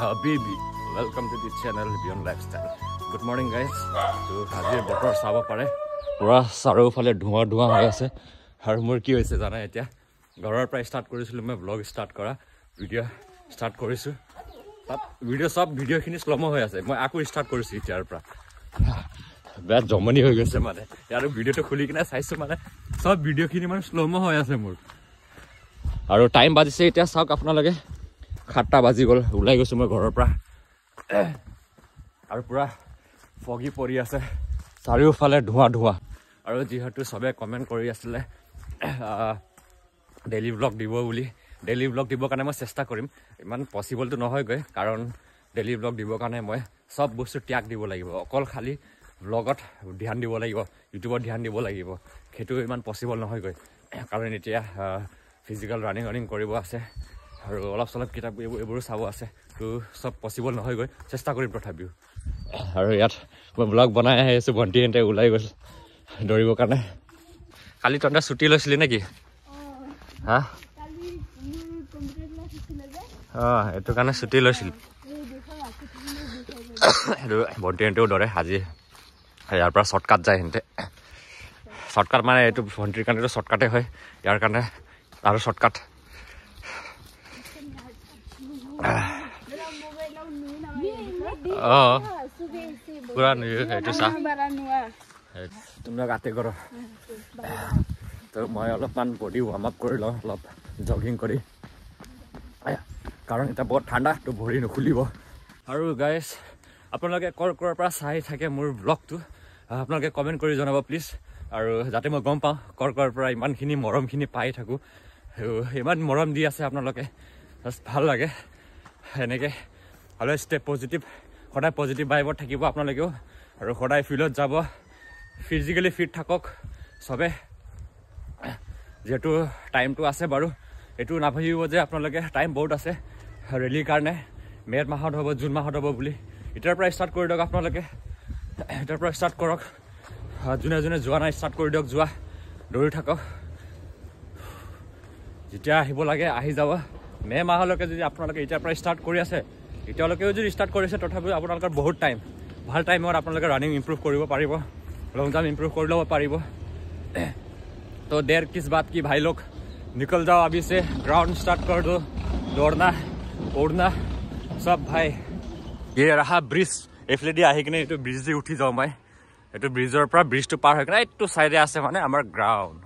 Habibi, welcome to the channel Beyond Lifestyle. Good morning guys. So আজি বতৰ চাব পাৰে পুৰা চাৰিওফালে ধোঁৱা ধোঁৱা হৈ আছে আৰু মোৰ কি হৈছে জানা এতিয়া ঘৰৰ পৰা ষ্টাৰ্ট কৰিছিলো মই ব্লগ ষ্টাৰ্ট কৰা ভিডিঅ' ষ্টাৰ্ট কৰিছো তাত ভিডিঅ'খিনি শ্ল'ম হৈ আছে মই আকৌ ষ্টাৰ্ট কৰিছো এতিয়াৰ পৰা বেয়া জমনি হৈ গৈছে মানে আৰু ভিডিঅ'টো খুলি কিনে চাইছো মানে সব ভিডিঅ'খিনি মানে শ্ল'ম হৈ আছে মোৰ আৰু টাইম বাজিছে এতিয়া চাওক আপোনালোকে 7টা বাজি গ'ল ওলাই গৈছো মই ঘৰৰ পৰা আৰু পুৰা ফগি পৰি আছে চাৰিওফালে ধোঁৱা ধোঁৱা আৰু যিহেতু সবে কমেন্ট কৰি আছিলে ডেইলি ব্লগ দিব বুলি ডেইলি ব্লগ দিবৰ কাৰণে মই চেষ্টা কৰিম ইমান পসিবলটো নহয় গৈ কাৰণ ডেইলি ব্লগ দিবৰ কাৰণে মই সব বস্তু ত্যাগ দিব লাগিব অকল খালি ব্লগত ধ্যান দিব লাগিব ইউটিউবত ধ্যান দিব লাগিব সেইটো ইমান পসিবল নহয় গৈ কাৰণ এতিয়া ফিজিক্যাল ৰানিং কৰিব আছে আৰু অলপ চলপ কিতাপ এইবোৰ চাব আছে তো সব পসিবল নহয় গৈ চেষ্টা কৰিম তথাপিও আৰু ইয়াত মই ব্লগ বনাই আছো ভণ্টিহঁতে ওলাই গ'ল দৌৰিবৰ কাৰণে কালি তহঁতে ছুটি লৈছিলি নেকি হা এইটো কাৰণে ছুটি লৈছিলোঁ আৰু ভণ্টিহঁতেও দৌৰে আজি ইয়াৰ পৰা শ্বৰ্টকাট যায় সিহঁতে শ্বৰ্টকাট মানে এইটো ভণ্টিৰ কাৰণেতো শ্বৰ্টকাটেই হয় ইয়াৰ কাৰণে আৰু শ্বৰ্টকাট পুৰা এইটো চা তোমাক আতে কৰ তো মই অলপমান বডি ৱাৰ্ম আপ কৰি লওঁ অলপ জগিং কৰি কাৰণ এতিয়া বহুত ঠাণ্ডা তো ভৰি নুখুলিব আৰু গাইজ আপোনালোকে ক'ৰ পৰা চাই থাকে মোৰ ব্লগটো আপোনালোকে কমেণ্ট কৰি জনাব প্লিজ আৰু যাতে মই গম পাওঁ ক'ৰ পৰা ইমানখিনি মৰমখিনি পাই থাকোঁ ইমান মৰম দি আছে আপোনালোকে জাষ্ট ভাল লাগে এনেকৈ অলপ ষ্টে পজিটিভ সদায় পজিটিভ ভাইবত থাকিব আপোনালোকেও আৰু সদায় ফিল্ডত যাব ফিজিকেলি ফিট থাকক চবে যিহেতু টাইমটো আছে বাৰু এইটো নাভাবিব যে আপোনালোকে টাইম বহুত আছে ৰেলীৰ কাৰণে মে' মাহত হ'ব জুন মাহত হ'ব বুলি এতিয়াৰ পৰা ষ্টাৰ্ট কৰি দিয়ক আপোনালোকে এতিয়াৰ পৰা ষ্টাৰ্ট কৰক যোনে যোনে যোৱা নাই ষ্টাৰ্ট কৰি দিয়ক যোৱা দৌৰি থাকক যেতিয়া আহিব লাগে আহি যাব মে' মাহলৈকে যদি আপোনালোকে এতিয়াৰ পৰা ষ্টাৰ্ট কৰি আছে এতিয়ালৈকেও যদি ষ্টাৰ্ট কৰিছে তথাপিও আপোনালোকৰ বহুত টাইম ভাল টাইমত আপোনালোকে ৰানিং ইম্প্ৰুভ কৰিব পাৰিব লং জাম্প ইম্প্रूव कर लो पारिबो तो देर किस बात की भाई लोग निकल जाओ अभी से ग्राउंड स्टार्ट कर दो दौड़ना उड़ना सब भाई ये रहा ब्रिज एफलेडी आहि किने एटु ब्रिज दि उठी जाऊ मैं एटु ब्रिजर पर ब्रिज टू पार होकना एटु साइडे आसे माने हमर ग्राउंड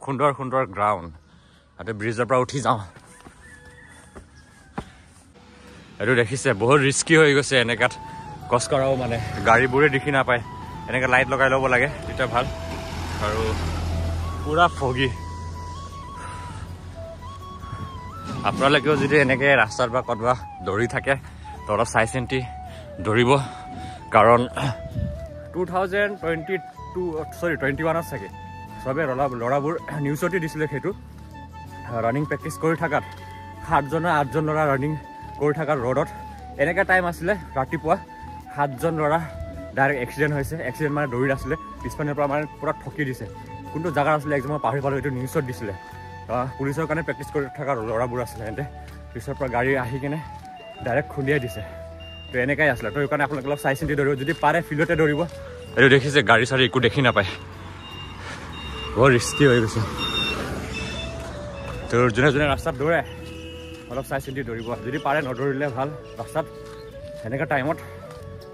सुंदर ग्राउंड एटु ब्रिजर पर उठी जाऊ एटु देखिसे बहुत रिस्की হৈ গৈছে এনেকাত কষ্ট কৰাও মানে গাড়ীবোৰে দেখি না পায় এনেকৈ লাইট লগাই ল'ব লাগে তেতিয়া ভাল আৰু পুৰা ফগি আপোনালোকেও যদি এনেকৈ ৰাস্তাৰ পৰা ক'ৰবাত দৌৰি থাকে তো অলপ চাই চিন্তি দৌৰিব কাৰণ 2021 চাগে চবে ল'ৰাবোৰ নিউজতে দিছিলে সেইটো ৰানিং প্ৰেক্টিচ কৰি থাকাত 7জন 8জন ল'ৰা ৰানিং কৰি থাকাত ৰ'দত এনেকৈ টাইম আছিলে ৰাতিপুৱা 7জন ল'ৰা ডাইৰেক্ট এক্সিডেণ্ট হৈছে এক্সিডেণ্ট মানে দৌৰি আছিলে পিছপানৰ পৰা মানে পুৰা ঠকি দিছে কোনটো জাগা আছিলে একদম পাহৰি পালোঁ এইটো নিউজত দিছিলে পুলিচৰ কাৰণে প্ৰেক্টিচ কৰি থকা ল'ৰাবোৰ আছিলে সিহঁতে পিছৰ পৰা গাড়ী আহি কিনে ডাইৰেক্ট খুন্দিয়াই দিছে তো এনেকৈ আছিলে তো সেইকাৰণে আপোনালোকে অলপ চাই চিন্তি দৌৰিব যদি পাৰে ফিল্ডতে দৌৰিব এইটো দেখিছে গাড়ী চাড়ী একো দেখি নাপায় বহুত ৰিস্কি হৈ গৈছে তো যোনে যোনে ৰাস্তাত দৌৰে অলপ চাই চিন্তি দৌৰিব যদি পাৰে নদৌৰিলে ভাল ৰাস্তাত সেনেকুৱা টাইমত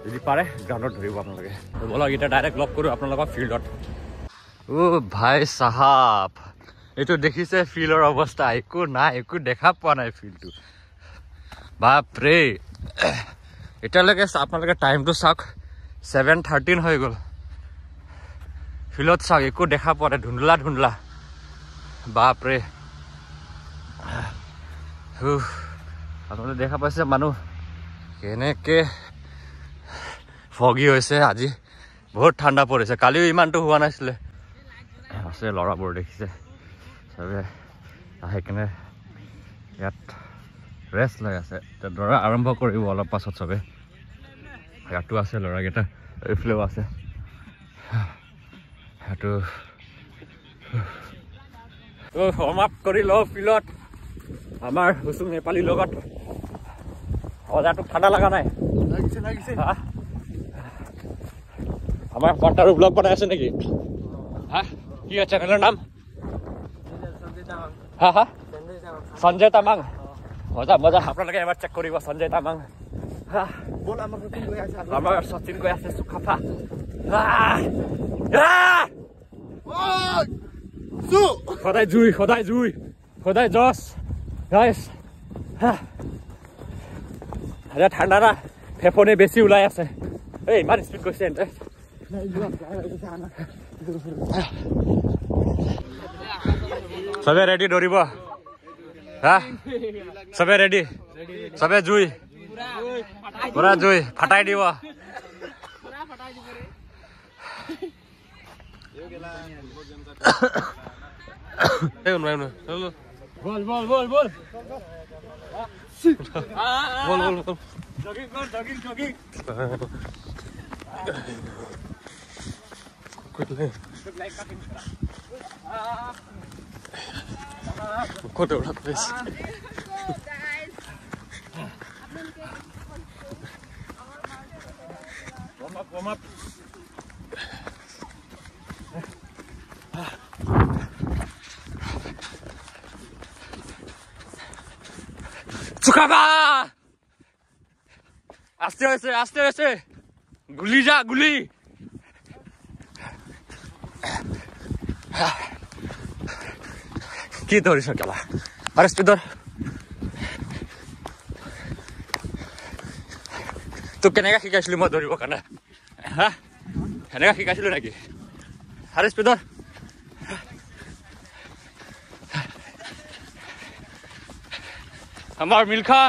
যদি পাৰে গ্ৰাউণ্ডত ধৰিব আপোনালোকে বলক এতিয়া ডাইৰেক্ট লগ কৰোঁ আপোনালোকৰ ফিল্ডত ভাই চাহাব এইটো দেখিছে ফিল্ডৰ অৱস্থা একো নাই একো দেখা পোৱা নাই ফিল্ডটো বাপৰে এতিয়ালৈকে আপোনালোকে টাইমটো চাওক 7:13 হৈ গ'ল ফিল্ডত চাওক একো দেখা পোৱা নাই ধুন্দলা বাপৰে আপোনালোকে দেখা পাইছে মানুহ কেনেকৈ ফগি হৈছে আজি বহুত ঠাণ্ডা পৰিছে কালিও ইমানটো হোৱা নাছিলে আছে ল'ৰাবোৰ দেখিছে চবে আহি কিনে ইয়াত ৰেষ্ট লৈ আছে এতিয়া দৌৰা আৰম্ভ কৰিব অলপ পাছত চবে ইয়াতো আছে ল'ৰাকেইটা এইফালেও আছে সেইটো ৱাৰ্ম আপ কৰি লওঁ ফিল্ডত আমাৰ হুচুম নেপালীৰ লগত বজাৰটো ঠাণ্ডা লগা নাই আমাৰ পণ্টাৰো ব্লগ বনাই আছে নেকি হা কি আছে চেনেলৰ নাম হা হা সঞ্জয় তামাং মজা মজা আপোনালোকে এবাৰ চেক কৰিব সঞ্জয় তামাং আমাৰ সচিন গৈ আছে চুকাফা সদায় জুই সদায় জুই সদায় জছ গাইছ ঠাণ্ডা না ফেফনে বেছি ওলাই আছে এই ইমান স্পীড গৈছে সবে ৰেডি দৌৰিব হা সবে ৰেডি সবে জুই পুৰা জুই ফাটাই দিব বল বল বল বল বল বল বল জগিং কর jogging jogging quickly like cutting coat উড়া please warm up Sukaba! Aste hoise. Guli ja, guli. Ki doriso kala. Are speedor. Tu kenega shikaislu mo doribo kana. Ha? Kenega shikaislu naki? Are speedor. আমার মিলখা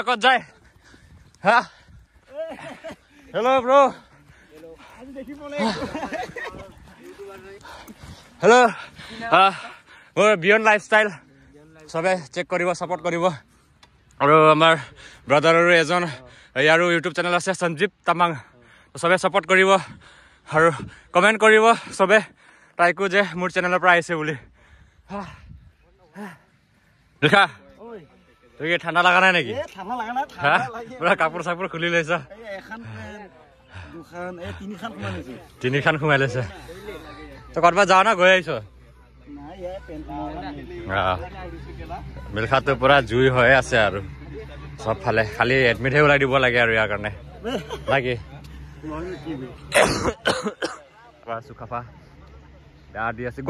কত যায় হ্যাঁ hello' bro hello' মোৰ beyond lifestyle চবে check কৰিব support কৰিব আৰু আমাৰ ব্ৰাদাৰৰো এজন ইয়াৰো ইউটিউব চেনেল আছে সঞ্জীৱ তামাং চবে ছাপোৰ্ট কৰিব আৰু কমেণ্ট কৰিব চবে তাইকো যে মোৰ চেনেলৰ পৰা আহিছে বুলি দেখা তুই ঠাণ্ডা লাগা নাই নেকি পুৰা কাপোৰ চাপোৰ খুলি লৈছ তিনিখন সোমাই লৈছে তই ক'ৰবাত যাৱ না গৈ আহিছ মিলখাটো পুৰা জুই হৈ আছে আৰু চবফালে খালি এডমিটহে ওলাই দিব লাগে আৰু ইয়াৰ কাৰণে লাগে চুকাফা গা দি আছে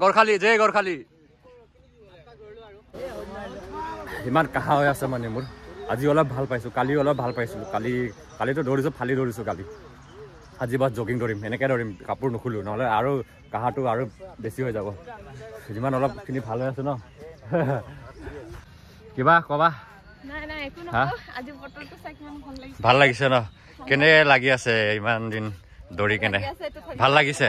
গৰখালি জয় গৰখালি ইমান কাহা হৈ আছে মানে মোৰ আজি অলপ ভাল পাইছোঁ কালি অলপ ভাল পাইছিলোঁ কালিতো দৌৰিছোঁ ফালি দৌৰিছোঁ কালি আজি বাছ জগিং দৌৰিম এনেকৈ দৌৰিম কাপোৰ নুখোলোঁ নহ'লে আৰু কাহাটো আৰু বেছি হৈ যাব যিমান অলপখিনি ভাল হৈ আছে ন কিবা ক'বা ভাল লাগিছে ন কেনে লাগি আছে ইমান দিন দৌৰি কেনে ভাল লাগিছে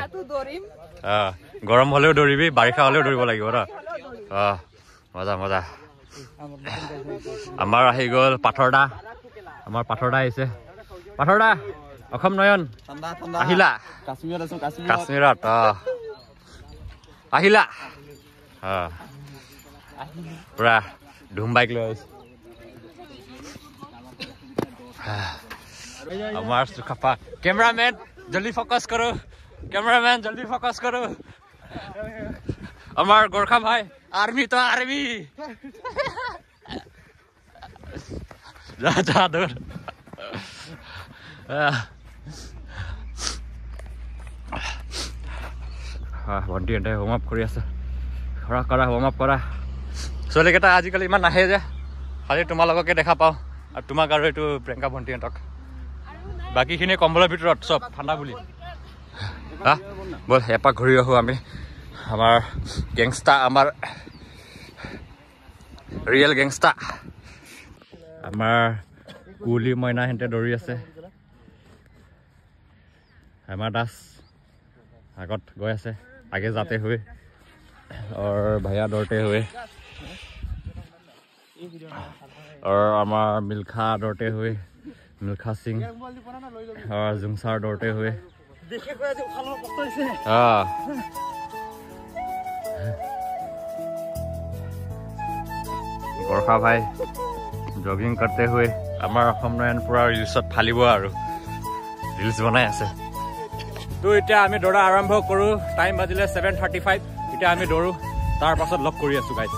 গৰম হ'লেও দৌৰিবি বাৰিষা হ'লেও দৌৰিব লাগিব ন মজা মজা আমাৰ আহি গ'ল পাথৰদা আমাৰ পাথৰদা আহিছে পাথৰদা অসম নয়ন আহিলা কাশ্মীৰত আহিলা পুৰা ধুম বাইক লৈ আহিছে আমাৰ চুকাফা কেমেৰামেন জলদি ফ'কাছ কৰো আমাৰ গোৰ্খা ভাই আৰ্মি যা দৌৰ ভণ্টি এটাই হোম আপ কৰি আছে হোম আপ কৰা ছোৱালীকেইটা আজিকালি ইমান নাহে যে খালি তোমালোককে দেখা পাওঁ আৰু তোমাক আৰু এইটো প্ৰিয়ংকা ভণ্টিহঁতক বাকীখিনি কম্বলৰ ভিতৰত চব ঠাণ্ডা বুলি ব'ল এপাক ঘূৰি আহোঁ আমি আমাৰ গেংষ্টা আমাৰ ৰিয়েল গেংষ্টা আমাৰ কুলি মইনা হেঁতে দৌৰি আছে আমাৰ দাস আগত গৈ আছে আগে যাতে हुए और भैया दौड़ते हुए और हमारा मिल्खा दौड़ते हुए मिल्खा सिंह और जुंगसार दौड़ते हुए বৰ্ষা ভাই জগিং কৰতে हुए আমাৰ অসম নয়ন পুৰা ৰিলছত ফালিব আৰু ৰিলছ বনাই আছে তো এতিয়া আমি দৌৰা আৰম্ভ কৰো টাইম বাজিলে 7:35 এতিয়া আমি দৌৰো তাৰ পাছত লগ কৰি আছো গাইস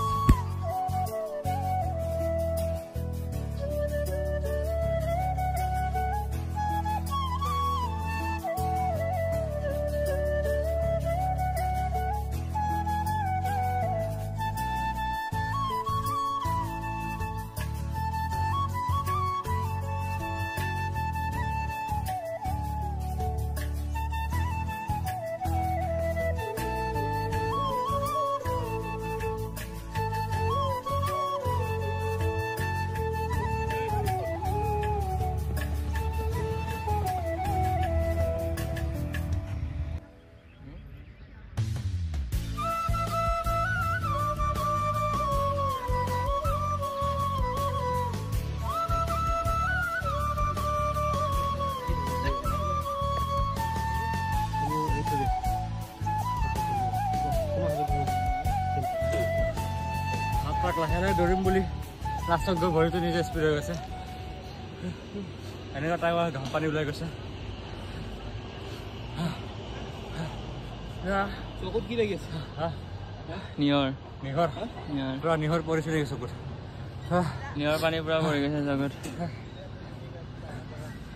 লাহে দৌৰিম বুলি লাষ্টত গৈ ভৰিটো নিজে স্পীড হৈ গৈছে এনেকুৱা টাইম ঘাম পানী ওলাই গৈছে চকুত কি লাগি আছে নিহৰ পুৰা নিহৰ পৰিছে নেকি চকুত নিহৰ পানী পুৰা পৰি গৈছে চকুত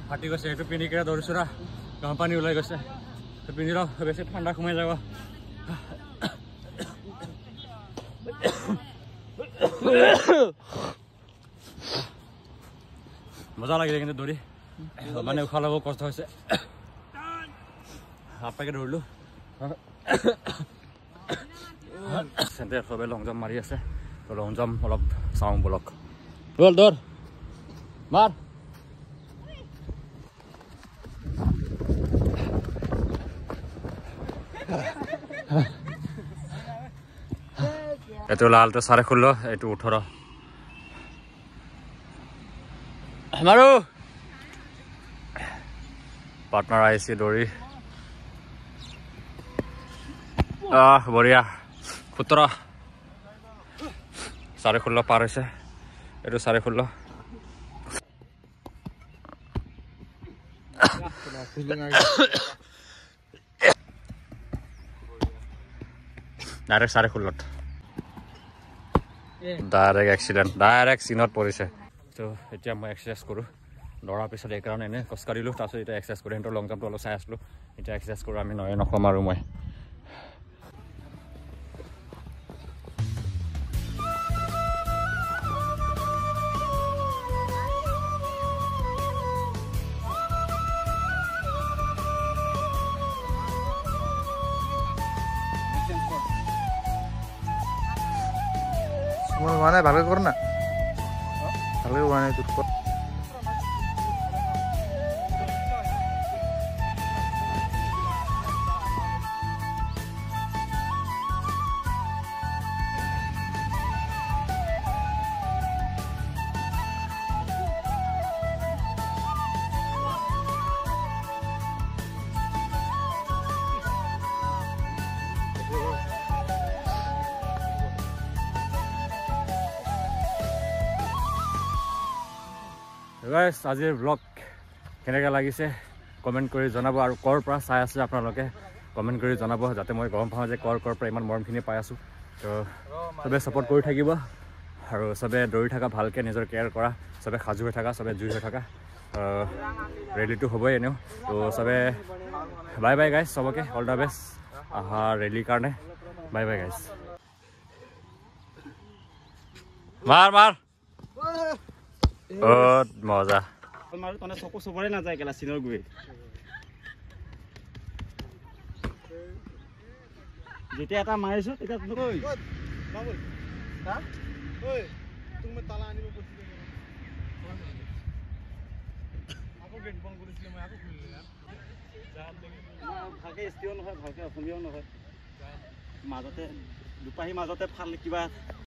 ফাটি গৈছে এইটো পিন্ধি কিনে দৌৰিছো না ঘাম পানী ওলাই গৈছে পিন্ধি ৰ বেছি ঠাণ্ডা সোমাই যাব মজা লাগিলে কিন্তু দৌৰি মানে উশাহ ল'ব কষ্ট হৈছে আপাকে দৌৰিলো চেণ্টাৰ চবে লং জাম্প মাৰি আছে লং জাম্প অলপ চাওঁ বলক বল দৌৰ মাৰ এইটো লালটো 16.5 এইটো 18 আমাৰো পাৰ্টনাৰ আহিছে দৌৰি বঢ়িয়া 17 16.5 পাৰ হৈছে এইটো 16.5 ডাইৰেক্ট 16.5 ডাইৰেক্ট এক্সিডেণ্ট ডাইৰেক্ট চিনত পৰিছে তো এতিয়া মই এক্সাৰচাইজ কৰোঁ দৌৰাৰ পিছত এইকাৰণে এনে খোজকাঢ়িলোঁ তাৰপিছত এতিয়া এক্সাৰচাইজ কৰি সিহঁতৰ লং জাম্পটো অলপ চাই আছিলোঁ এতিয়া এক্সাৰচাইজ কৰোঁ আমি নয় নকম আৰু মই মানে ভালকে কৰ না ভালকে বানাই তুই কৰ গাইস আজিৰ ব্লগ কেনেকৈ লাগিছে কমেণ্ট কৰি জনাব আৰু ক'ৰ পৰা চাই আছে আপোনালোকে কমেণ্ট কৰি জনাব যাতে মই গম পাওঁ যে ক'ৰ পৰা ইমান মৰমখিনি পাই আছোঁ তো চবে ছাপোৰ্ট কৰি থাকিব আৰু চবে দৌৰি থকা ভালকৈ নিজৰ কেয়াৰ কৰা চবে সাজু হৈ থকা চবে জুই হৈ থকা ৰেলীটো হ'বই এনেও তো চবে বাই বাই গাইছ চবকে অল দ্য বেষ্ট অহা ৰেলীৰ কাৰণে বাই বাই গাইছ মাৰ মাৰ মজা মানে চকু চবৰে নাযায় কেলা চিনৰ গৈ যেতিয়া এটা মাৰিছো তেতিয়া ভালকে ষ্টিও নহয় ভালকে অসমীয়াও নহয় মাজতে দুপাহী মাজতে ফাল কিবা